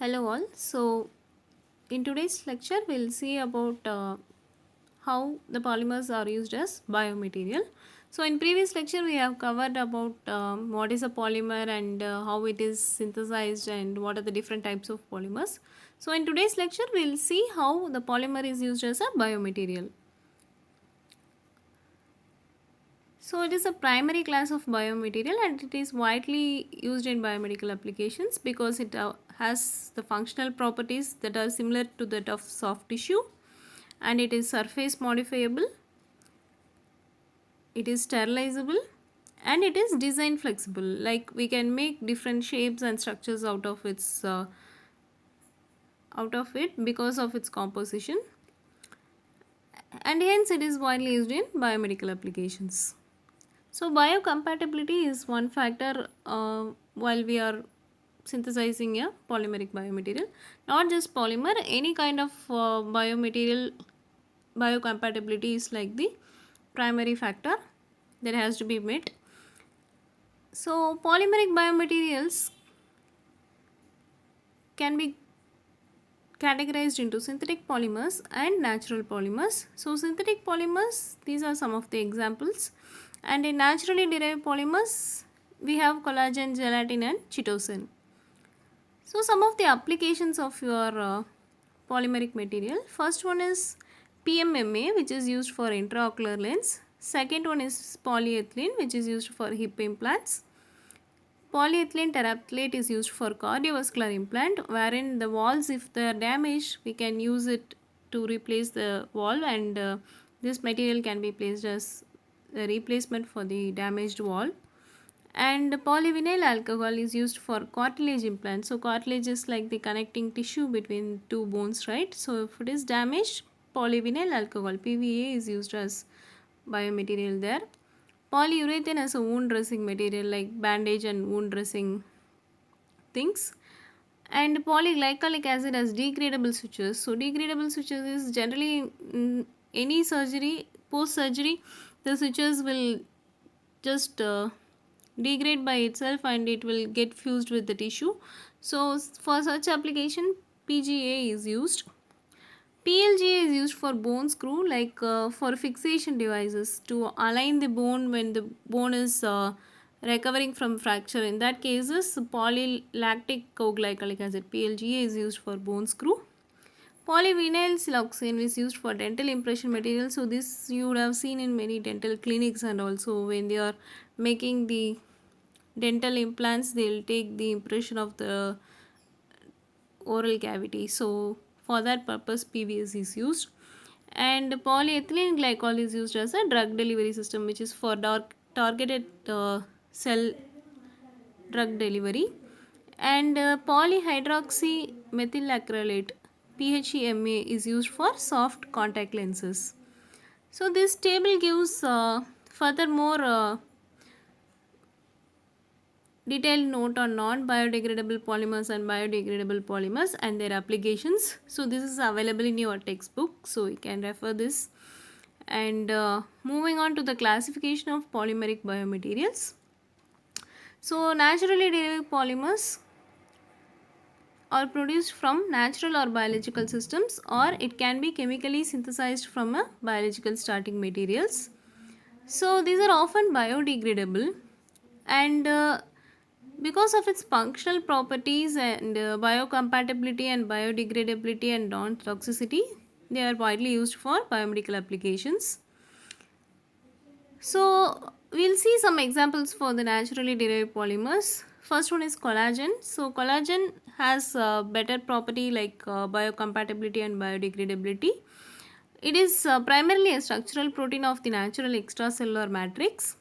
Hello all. So in today's lecture we'll see about how the polymers are used as biomaterial. So in previous lecture we have covered about what is a polymer and how it is synthesized and what are the different types of polymers. So in today's lecture we'll see how the polymer is used as a biomaterial. So it is a primary class of biomaterial and it is widely used in biomedical applications because it has the functional properties that are similar to that of soft tissue, and it is surface modifiable, it is sterilizable, and it is design flexible, like we can make different shapes and structures out of it because of its composition, and hence it is widely used in biomedical applications. So biocompatibility is one factor while we are synthesizing a polymeric biomaterial. Not just polymer, any kind of biomaterial biocompatibility is like the primary factor that has to be met. So polymeric biomaterials can be categorized into synthetic polymers and natural polymers. So synthetic polymers, these are some of the examples, and in naturally derived polymers we have collagen, gelatin and chitosan. So some of the applications of your polymeric material, first one is PMMA, which is used for intraocular lens. Second one is polyethylene, which is used for hip implants. Polyethylene terephthalate is used for cardiovascular implant, wherein the valves, if they are damaged, we can use it to replace the valve, and this material can be placed as a replacement for the damaged valve. And polyvinyl alcohol is used for cartilage implants. So cartilage is like the connecting tissue between two bones, right? So if it is damaged, polyvinyl alcohol PVA is used as biomaterial there. Polyurethane as a wound dressing material, like bandage and wound dressing things. And polyglycolic acid as degradable sutures. So degradable sutures is generally any surgery, post surgery, the sutures will just degrade by itself and it will get fused with the tissue. So for such application PGA is used. PLGA is used for bone screw, like for fixation devices to align the bone when the bone is recovering from fracture. In that cases, polylactic co-glycolic acid PLGA is used for bone screw. Polyvinyl siloxane is used for dental impression material. So this you would have seen in many dental clinics, and also when they are making the dental implants, they will take the impression of the oral cavity. So for that purpose PVS is used. And polyethylene glycol is used as a drug delivery system, which is for targeted cell drug delivery. And polyhydroxy methyl acrylate PHEMA is used for soft contact lenses. So this table gives furthermore detailed note on non-biodegradable polymers and biodegradable polymers and their applications. So this is available in your textbook, so you can refer this. And moving on to the classification of polymeric biomaterials. So naturally derived polymers are produced from natural or biological systems, or it can be chemically synthesized from a biological starting materials. So these are often biodegradable, and because of its functional properties and biocompatibility and biodegradability and non-toxicity, they are widely used for biomedical applications. So we'll see some examples for the naturally derived polymers. First one is collagen. So collagen has better property like biocompatibility and biodegradability. It is primarily a structural protein of the natural extracellular matrix.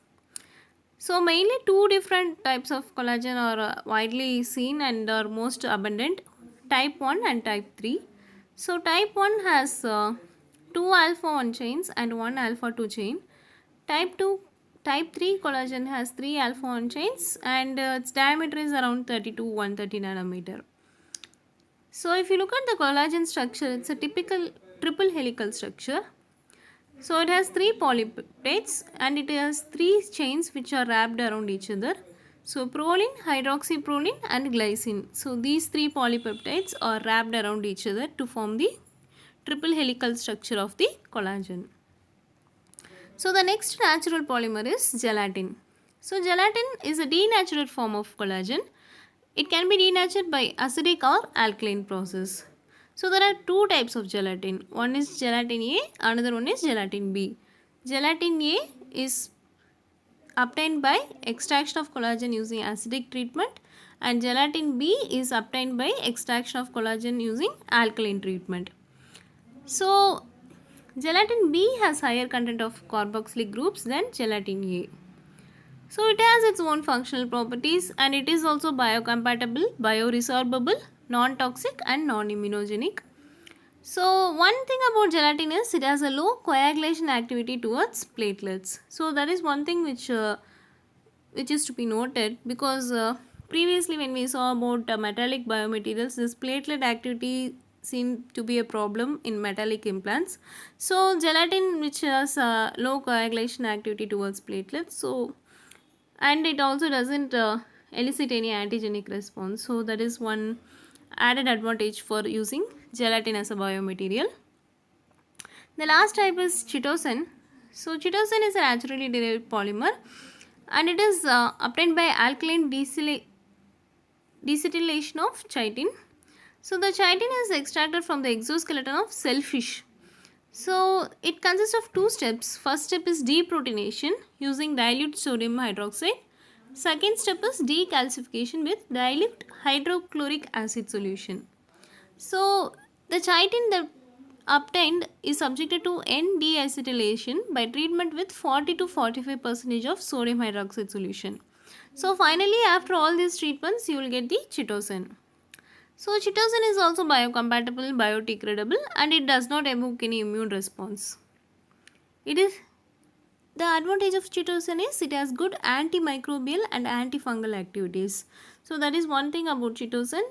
So mainly two different types of collagen are widely seen and are most abundant, type 1 and type 3. So type 1 has 2 alpha 1 chains and 1 alpha 2 chain. Type 2, type 3 collagen has 3 alpha 1 chains and its diameter is around 30 to 130 nanometer. So if you look at the collagen structure, it's a typical triple helical structure. So it has 3 polypeptides and it has 3 chains which are wrapped around each other. So proline, hydroxyproline and glycine. So these three polypeptides are wrapped around each other to form the triple helical structure of the collagen. So the next natural polymer is gelatin. So gelatin is a denatured form of collagen. It can be denatured by acidic or alkaline process. So there are two types of gelatin. One is gelatin A, another one is gelatin B. Gelatin A is obtained by extraction of collagen using acidic treatment, and gelatin B is obtained by extraction of collagen using alkaline treatment. So gelatin B has higher content of carboxylic groups than gelatin A. So it has its own functional properties, and it is also biocompatible, bioresorbable, non-toxic and non-immunogenic. So one thing about gelatin is it has a low coagulation activity towards platelets. So that is one thing which is to be noted, because previously when we saw about metallic biomaterials, this platelet activity seemed to be a problem in metallic implants. So gelatin, which has low coagulation activity towards platelets, so and it also doesn't elicit any antigenic response, so that is one added advantage for using gelatin as a biomaterial. The last type is chitosan. So chitosan is a naturally derived polymer, and it is obtained by alkaline decetylation of chitin. So the chitin is extracted from the exoskeleton of shellfish. So it consists of two steps. First step is deproteination using dilute sodium hydroxide. Second step is decalcification with dilute hydrochloric acid solution. So the chitin that obtained is subjected to N-deacetylation by treatment with 40 to 45% of sodium hydroxide solution. So finally, after all these treatments, you will get the chitosan. So chitosan is also biocompatible, biodegradable, and it does not evoke any immune response. The advantage of chitosan is it has good antimicrobial and antifungal activities. So that is one thing about chitosan.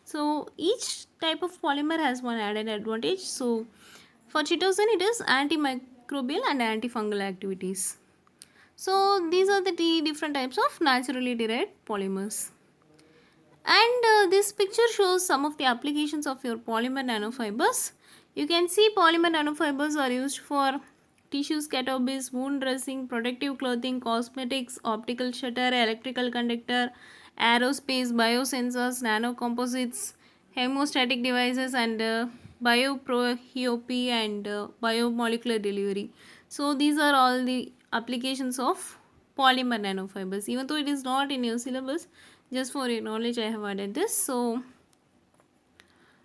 So each type of polymer has one added advantage. So for chitosan, it is antimicrobial and antifungal activities. So these are the three different types of naturally derived polymers. And this picture shows some of the applications of your polymer nanofibers. You can see polymer nanofibers are used for tissue scatobis, wound dressing, protective clothing, cosmetics, optical shutter, electrical conductor, aerospace, biosensors, nanocomposites, hemostatic devices, and bioprohiopy and biomolecular delivery. So these are all the applications of polymer nanofibers. Even though it is not in your syllabus, just for your knowledge I have added this. So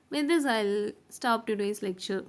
with this I'll stop today's lecture.